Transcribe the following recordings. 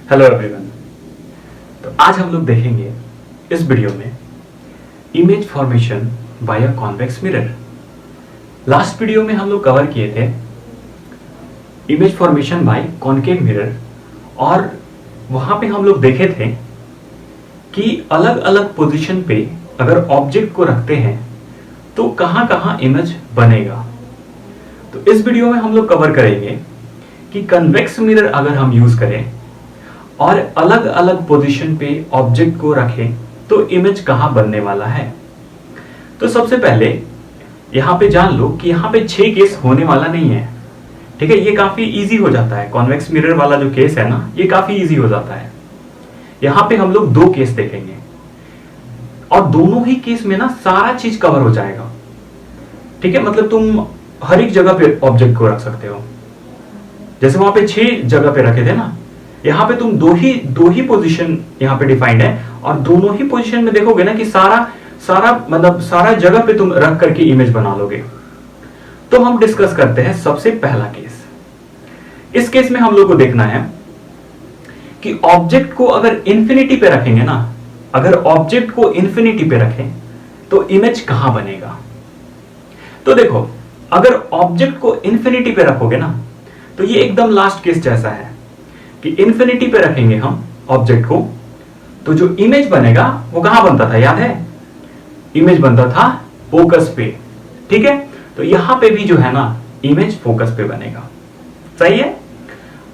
Hello everyone. तो आज हम लोग देखेंगे इस वीडियो में image formation by a convex mirror. Last video में हम लोग कवर किए थे image formation by concave mirror और वहां पे हम लोग देखे थे कि अलग अलग पोजीशन पे अगर ऑब्जेक्ट को रखते हैं तो कहां कहां इमेज बनेगा। तो इस वीडियो में हम लोग कवर करेंगे कि कन्वेक्स मिरर अगर हम यूज करें और अलग अलग पोजीशन पे ऑब्जेक्ट को रखें तो इमेज कहां बनने वाला है। तो सबसे पहले यहां पे जान लो कि यहां पे 6 केस होने वाला नहीं है। ठीक है, ये काफी इजी हो जाता है। कॉन्वेक्स मिरर वाला जो केस है ना, ये काफी इजी हो जाता है। यहां पे हम लोग 2 केस देखेंगे और दोनों ही केस में ना सारा चीज कवर हो जाएगा। ठीक है, मतलब तुम हर एक जगह पे ऑब्जेक्ट को रख सकते हो। जैसे वहां पे 6 जगह पे रखे थे ना, यहां पे तुम दो ही पोजीशन यहां पे डिफाइंड है और दोनों ही पोजीशन में देखोगे ना कि सारा जगह पे तुम रख करके इमेज बना लोगे। तो हम डिस्कस करते हैं सबसे पहला केस। इस केस में हम लोग को देखना है कि ऑब्जेक्ट को अगर इंफिनिटी पे रखेंगे ना, अगर ऑब्जेक्ट को इंफिनिटी पे रखें तो इमेज कहां बनेगा। तो देखो, अगर ऑब्जेक्ट को इंफिनिटी पे रखोगे ना तो ये एकदम लास्ट केस जैसा है कि इंफिनिटी पे रखेंगे हम ऑब्जेक्ट को तो जो इमेज बनेगा वो कहां बनता था, याद है? इमेज बनता था फोकस पे। ठीक है, तो यहां पे भी जो है ना इमेज फोकस पे बनेगा। सही है।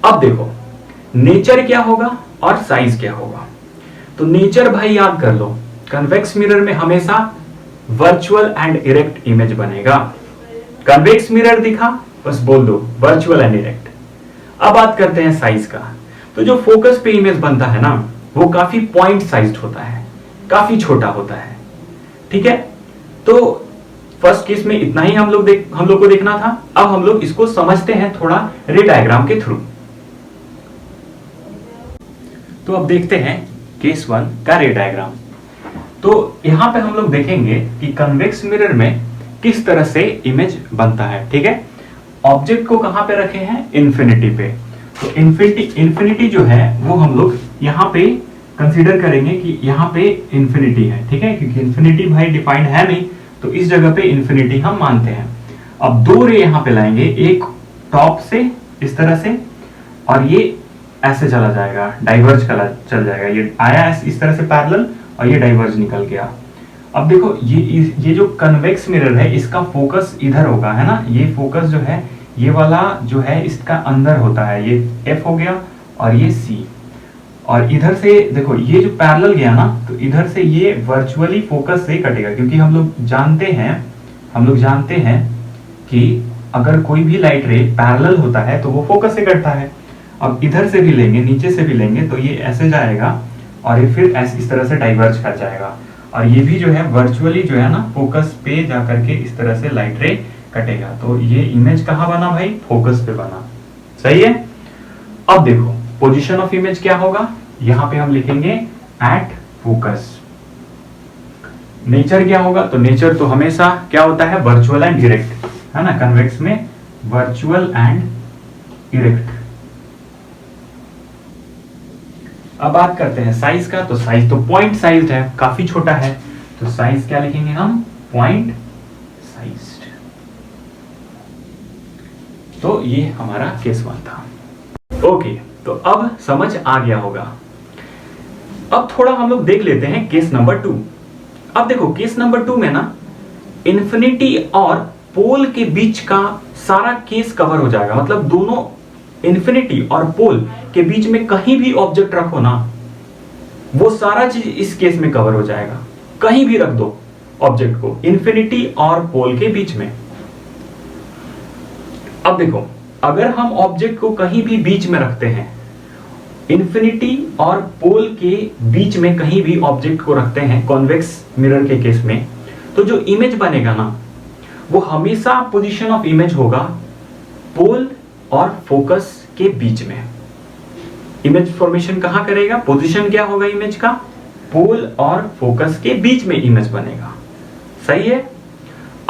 अब देखो नेचर क्या होगा और साइज क्या होगा। तो नेचर भाई याद कर लो, कन्वेक्स मिरर में हमेशा वर्चुअल एंड इरेक्ट इमेज बनेगा। कन्वेक्स मिरर दिखा बस बोल दो वर्चुअल एंड इरेक्ट। अब बात करते हैं साइज का। तो जो फोकस पे इमेज बनता है ना वो काफी पॉइंट साइज्ड होता है, काफी छोटा होता है। ठीक है, तो फर्स्ट केस में इतना ही हम लोग को देखना था। अब हम लोग इसको समझते हैं थोड़ा रे डायग्राम के थ्रू। तो अब देखते हैं केस 1 का रे डायग्राम। तो यहां पे हम लोग देखेंगे कि कन्वेक्स मिरर में किस तरह से इमेज बनता है। ठीक है, ऑब्जेक्ट को कहां पे रखे हैं, इंफिनिटी पे। तो इंफिनिटी जो है वो हम लोग यहां पे कंसीडर करेंगे कि यहां पे इंफिनिटी है। ठीक है, क्योंकि इंफिनिटी भाई डिफाइंड है नहीं तो इस जगह पे इंफिनिटी हम मानते हैं। अब 2 रे यहां पे लाएंगे, एक टॉप से इस तरह से और ये ऐसे चला जाएगा, डाइवर्ज चल जाएगा। ये आया इस तरह से पैरेलल और ये डाइवर्ज निकल गया। अब देखो ये जो कन्वेक्स मिरर है इसका फोकस इधर होगा, है ना। ये फोकस जो है ये वाला जो है इसका अंदर होता है, ये F हो गया और ये C। और इधर से देखो ये जो पैरेलल गया ना तो इधर से ये वर्चुअली फोकस से कटेगा, क्योंकि हम लोग जानते हैं कि अगर कोई भी लाइट रे पैरेलल होता है तो वो फोकस से कटता है। अब इधर से भी लेंगे, नीचे से भी लेंगे तो ये ऐसे जाएगा और ये फिर ऐसे इस तरह से डाइवर्ज कर जाएगा और ये भी जो है वर्चुअली जो है ना फोकस पे जाकर के इस तरह से लाइट रे कटेगा। तो ये इमेज कहां बना भाई, फोकस पे बना। सही है। अब देखो पोजीशन ऑफ इमेज क्या होगा, यहां पे हम लिखेंगे एट फोकस। नेचर क्या होगा, तो नेचर तो हमेशा क्या होता है, वर्चुअल एंड इरेक्ट, है ना। कन्वेक्स में वर्चुअल एंड इरेक्ट। अब बात करते हैं साइज का। तो साइज तो पॉइंट साइज है, काफी छोटा है, तो साइज क्या लिखेंगे हम, पॉइंट साइज्ड। तो ये हमारा केस 1 था। ओके, तो अब समझ आ गया होगा। अब थोड़ा हम लोग देख लेते हैं केस नंबर 2। अब देखो केस नंबर 2 में ना इंफिनिटी और पोल के बीच का सारा केस कवर हो जाएगा। मतलब दोनों इंफिनिटी और पोल के बीच में कहीं भी ऑब्जेक्ट रखो ना वो सारा चीज इस केस में कवर हो जाएगा। कहीं भी रख दो ऑब्जेक्ट को इंफिनिटी और पोल के बीच में। अब देखो अगर हम ऑब्जेक्ट को कहीं भी बीच में रखते हैं, इंफिनिटी और पोल के बीच में कहीं भी ऑब्जेक्ट को रखते हैं कॉन्वेक्स मिरर के केस में, तो जो इमेज बनेगा ना वो हमेशा पोजीशन ऑफ इमेज होगा पोल और फोकस के बीच में। इमेज फॉर्मेशन कहां करेगा, पोजीशन क्या होगा इमेज का, पोल और फोकस के बीच में इमेज बनेगा। सही है।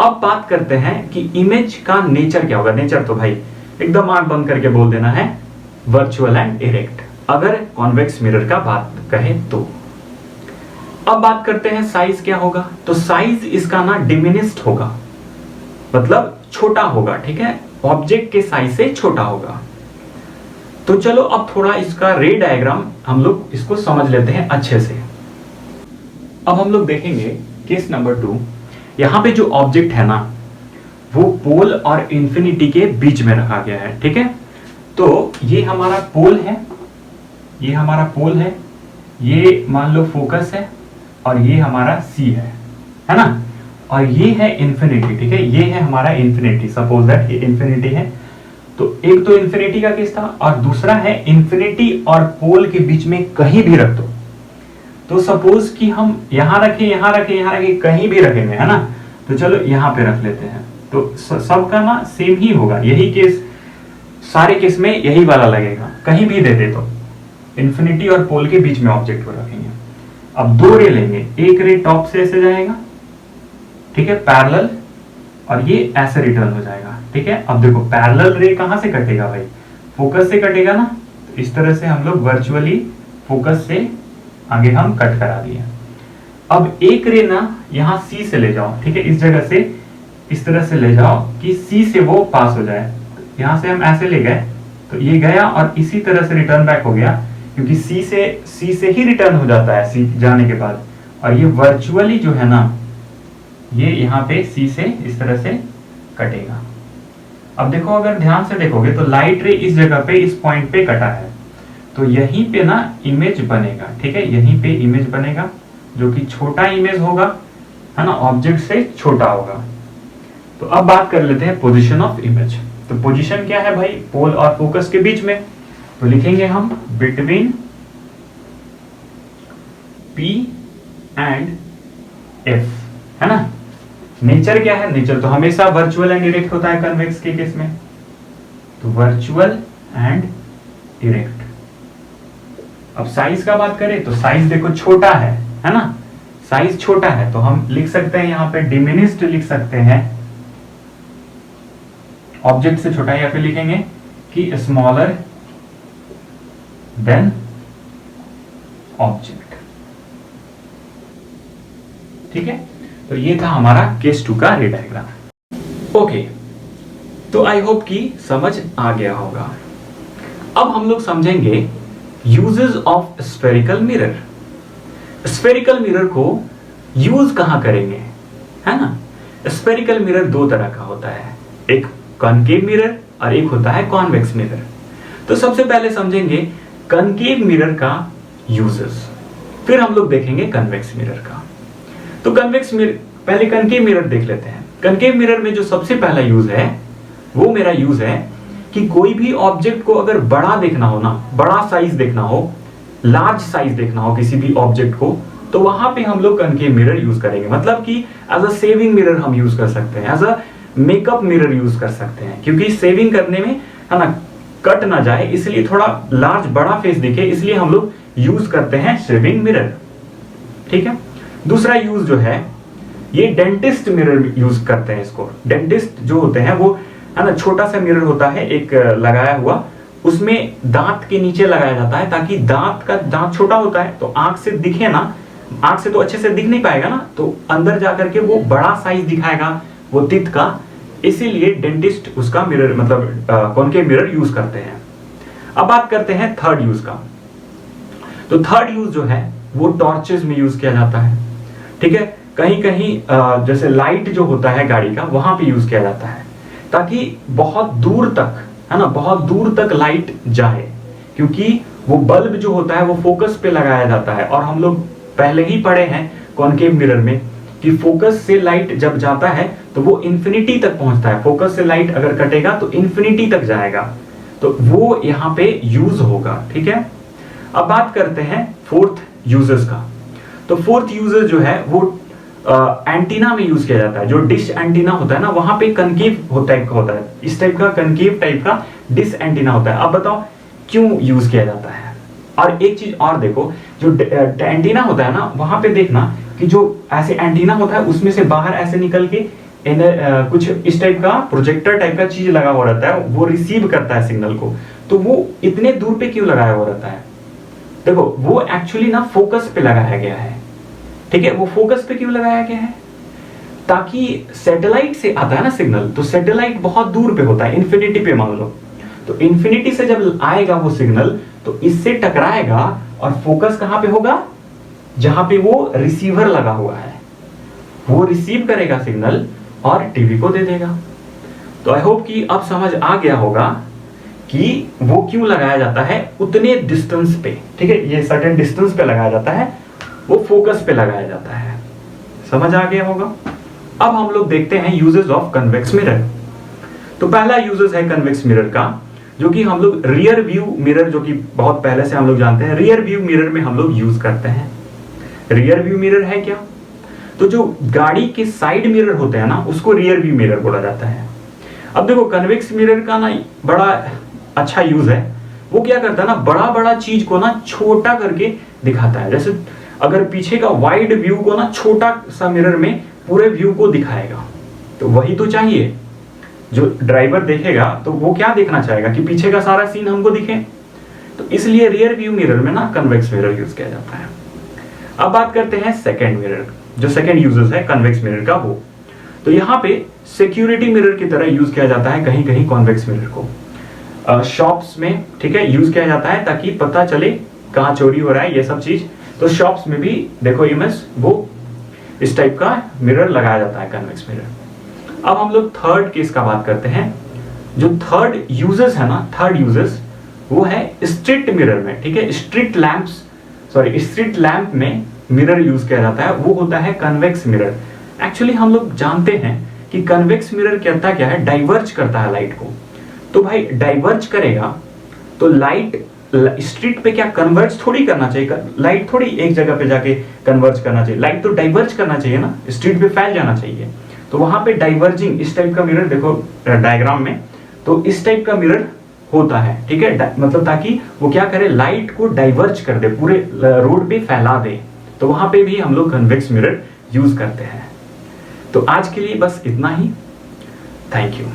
अब बात करते हैं कि इमेज का नेचर क्या होगा। नेचर तो भाई एकदम आंख बंद करके बोल देना है, वर्चुअल एंड इरेक्ट। अगर कॉन्वेक्स मिरर का बात कहें तो। अब बात करते हैं साइज क्या होगा। तो साइज इसका ना डिमिनिस्ड होगा, मतलब छोटा होगा, ठीक है, ऑब्जेक्ट के साइज से छोटा होगा। तो चलो अब थोड़ा इसका रे डायग्राम हम लोग इसको समझ लेते हैं अच्छे से। अब हम लोग देखेंगे केस नंबर 2। यहां पे जो ऑब्जेक्ट है ना वो पोल और इंफिनिटी के बीच में रखा गया है, ठीक है। तो ये हमारा पोल है, ये हमारा पोल है, ये मान लो फोकस है, और ये हमारा सी है ना, और ये है इंफिनिटी, ठीक है, ये है हमारा इंफिनिटी। सपोज दैट ये इंफिनिटी है। तो एक तो इंफिनिटी का केस था, और दूसरा है इंफिनिटी और पोल के बीच में कहीं भी रख दो। तो सपोज कि हम यहां रखें, यहां रखें, यहां रखें, कहीं भी रखेंगे, है ना। तो चलो यहां पे रख लेते हैं। तो सबका ना सेम ही होगा, यही केस, सारे केस में यही वाला लगेगा। कहीं भी दे दे तो इंफिनिटी और पोल के बीच में ऑब्जेक्ट को रखेंगे। अब दो रे लेंगे, एक रे टॉप से ऐसे जाएगा, ठीक है, पैरेलल, और ये ऐसे रिटर्न हो जाएगा, ठीक है। अब देखो पैरेलल रे कहां से कटेगा भाई, फोकस से कटेगा ना। तो इस तरह से हम लोग वर्चुअली फोकस से आगे हम कट करा दिए। अब एक रे ना यहां सी से ले जाओ, ठीक है, इस जगह से इस तरह से ले जाओ कि सी से वो पास हो जाए। यहां से हम ऐसे ले गए तो ये गया और इसी तरह से रिटर्न बैक हो गया, क्योंकि सी से ही रिटर्न हो जाता है सी जाने के बाद। और ये वर्चुअली जो है ना ये यहाँ पे सी से इस तरह से कटेगा। अब देखो अगर ध्यान से देखोगे तो लाइट रे इस जगह पे इस पॉइंट पे कटा है, तो यहीं पे ना इमेज बनेगा, ठीक है, यहीं पे इमेज बनेगा जो कि छोटा इमेज होगा, है ना, ऑब्जेक्ट से छोटा होगा। तो अब बात कर लेते हैं पोजीशन ऑफ इमेज। तो पोजीशन क्या है भाई, पोल और फोकस के बीच में। तो लिखेंगे हम बिटवीन P एंड F, है ना। नेचर क्या है, नेचर तो हमेशा वर्चुअल एंड डायरेक्ट होता है कन्वेक्स के केस में। तो वर्चुअल एंड डायरेक्ट। अब साइज का बात करें तो साइज देखो छोटा है ना, साइज छोटा है, तो हम लिख सकते हैं यहां पे डिमिनिस्ड लिख सकते हैं, ऑब्जेक्ट से छोटा, या फिर लिखेंगे कि स्मॉलर देन ऑब्जेक्ट, ठीक है। तो ये था हमारा केस 2 का रे डायग्राम। ओके, तो आई होप कि समझ आ गया होगा। अब हम लोग समझेंगे uses of spherical mirror. Spherical mirror को यूज कहां करेंगे, है ना। स्फेरिकल मिरर दो तरह का होता है, एक कॉनकेव मिरर और एक होता है कॉन्वेक्स मिरर। तो सबसे पहले समझेंगे कॉनकेव मिरर का यूजेस, फिर हम लोग देखेंगे कन्वेक्स मिरर का। तो कन्वेक्स मिरर, पहले कॉनकेव मिरर देख लेते हैं। कॉनकेव मिरर में जो सबसे पहला यूज है वो मेरा यूज है कि कोई भी ऑब्जेक्ट को अगर बड़ा देखना हो ना, बड़ा साइज देखना हो, लार्ज साइज देखना हो किसी भी ऑब्जेक्ट को, तो वहां पे हम लोग कॉनकेव मिरर यूज करेंगे। मतलब कि एज अ सेविंग मिरर हम यूज कर सकते हैं, as a makeup mirror use कर सकते हैं, क्योंकि सेविंग करने में, है ना, कट ना जाए, इसलिए थोड़ा लार्ज बड़ा फेस दिखे, इसलिए हम लोग यूज करते हैं सेविंग मिरर, ठीक है। दूसरा यूज जो है ये डेंटिस्ट मिरर यूज करते हैं इसको। डेंटिस्ट जो होते हैं वो, है ना, छोटा सा मिरर होता है एक लगाया हुआ, उसमें दांत के नीचे लगाया जाता है, ताकि दांत छोटा होता है तो आंख से दिखे ना, आंख से तो अच्छे से दिख नहीं पाएगा ना, तो अंदर जाकर के वो बड़ा साइज दिखाएगा वो टीथ का, इसीलिए डेंटिस्ट उसका मिरर, मतलब कॉनकेव मिरर यूज करते हैं। अब बात करते हैं थर्ड यूज का। तो थर्ड यूज जो है वो टॉर्चेस में यूज किया जाता है, ठीक है। कहीं कहीं जैसे लाइट जो होता है गाड़ी का, वहां पे यूज किया जाता है, ताकि बहुत दूर तक, है ना, बहुत दूर तक लाइट जाए, क्योंकि वो बल्ब जो होता है वो फोकस पे लगाया जाता है। और हम लोग पहले ही पढ़े हैं कॉनकेव मिरर में कि फोकस से लाइट जब जाता है तो वो इंफिनिटी तक पहुंचता है। फोकस से लाइट अगर कटेगा तो इंफिनिटी तक जाएगा, तो वो यहाँ पे यूज होगा, ठीक है। अब बात करते हैं फोर्थ यूजेस का। तो फोर्थ यूजेस जो है वो एंटीना में यूज किया जाता है। जो डिश एंटीना होता है ना, वहां पे कनकेव होता है, इस टाइप का कनकेव टाइप का डिश एंटीना होता है। अब बताओ क्यों यूज किया जाता है। और एक चीज और देखो, जो एंटीना होता है ना, वहां पे देखना कि जो ऐसे एंटीना होता है उसमें से बाहर ऐसे निकल के कुछ इस टाइप का प्रोजेक्टर टाइप का चीज लगा हुआ रहता है, वो रिसीव करता है सिग्नल को। तो वो इतने दूर पे क्यों लगाया हुआ रहता है, देखो वो एक्चुअली ना फोकस पे लगाया गया है, ठीक है। वो फोकस पे क्यों लगाया गया है? ताकि सैटेलाइट से आता है ना सिग्नल, तो सैटेलाइट बहुत दूर पे होता है, इंफिनिटी पे मान लो, तो इंफिनिटी से जब आएगा वो सिग्नल तो इससे टकराएगा और फोकस कहां पे होगा? जहां पे वो रिसीवर लगा हुआ है, वो रिसीव करेगा सिग्नल और टीवी को दे देगा। तो आई होप कि अब समझ आ गया होगा कि वो क्यों लगाया जाता है उतने डिस्टेंस पे, ठीक है। ये सर्टेन डिस्टेंस पे लगाया जाता है, वो फोकस पे लगाया जाता है। समझ आ गया होगा। अब हम लोग देखते हैं यूजेस ऑफ कन्वेक्स मिरर। तो पहला यूजेस है कन्वेक्स मिरर का, जो कि हम लोग रियर व्यू मिरर, जो कि बहुत पहले से हम लोग जानते हैं, रियर व्यू मिरर में हम लोग यूज करते हैं। रियर व्यू मिरर है क्या? तो जो गाड़ी के साइड मिरर होते हैं ना, उसको रियर व्यू मिरर बोला जाता है। अब देखो कन्वेक्स मिरर का ना बड़ा अच्छा यूज है। वो क्या करता है ना, बड़ा बड़ा चीज को ना छोटा करके दिखाता है। जैसे अगर पीछे का वाइड व्यू को ना छोटा सा मिरर में पूरे व्यू को दिखाएगा, तो वही तो चाहिए। जो ड्राइवर देखेगा तो वो क्या देखना चाहेगा कि पीछे का सारा सीन हमको दिखे। तो इसलिए रियर व्यू मिरर में ना कन्वेक्स मिरर यूज किया जाता है। अब बात करते हैं सेकेंड मिरर, जो सेकेंड यूजेस है कन्वेक्स मिरर का वो। तो यहाँ पे सिक्योरिटी मिरर की तरह यूज किया जाता है कहीं कहीं कॉन्वेक्स मिरर को। शॉप्स में, ठीक है, यूज किया जाता है ताकि पता चले कहाँ चोरी हो रहा है, ये सब चीज। तो शॉप्स में भी देखो इमेज, वो इस टाइप का मिरर लगाया जाता है, कन्वेक्स मिरर। अब हम लोग थर्ड केस का बात करते हैं। जो थर्ड यूजेस है ना, थर्ड यूजेस वो है स्ट्रीट मिरर में, ठीक है। स्ट्रीट लैंप में मिरर यूज किया जाता है, वो होता है कन्वेक्स मिरर। एक्चुअली हम लोग जानते हैं कि कन्वेक्स मिरर कहता क्या है, डाइवर्ज करता है लाइट को। तो भाई डाइवर्ज करेगा तो लाइट स्ट्रीट पे क्या कन्वर्ज थोड़ी करना चाहिए, लाइट थोड़ी एक जगह पे जाके कन्वर्ज करना चाहिए, लाइट तो डाइवर्ज करना चाहिए ना, स्ट्रीट पे फैल जाना चाहिए। तो वहां पे डाइवर्जिंग इस टाइप का मिरर देखो डायग्राम में, तो इस टाइप का मिरर होता है, ठीक है। मतलब ताकि वो क्या करे, लाइट को डाइवर्ज कर दे, पूरे रोड पे फैला दे। तो वहां पे भी हम लोग कन्वेक्स मिरर यूज करते हैं। तो आज के लिए बस इतना ही। Thank you.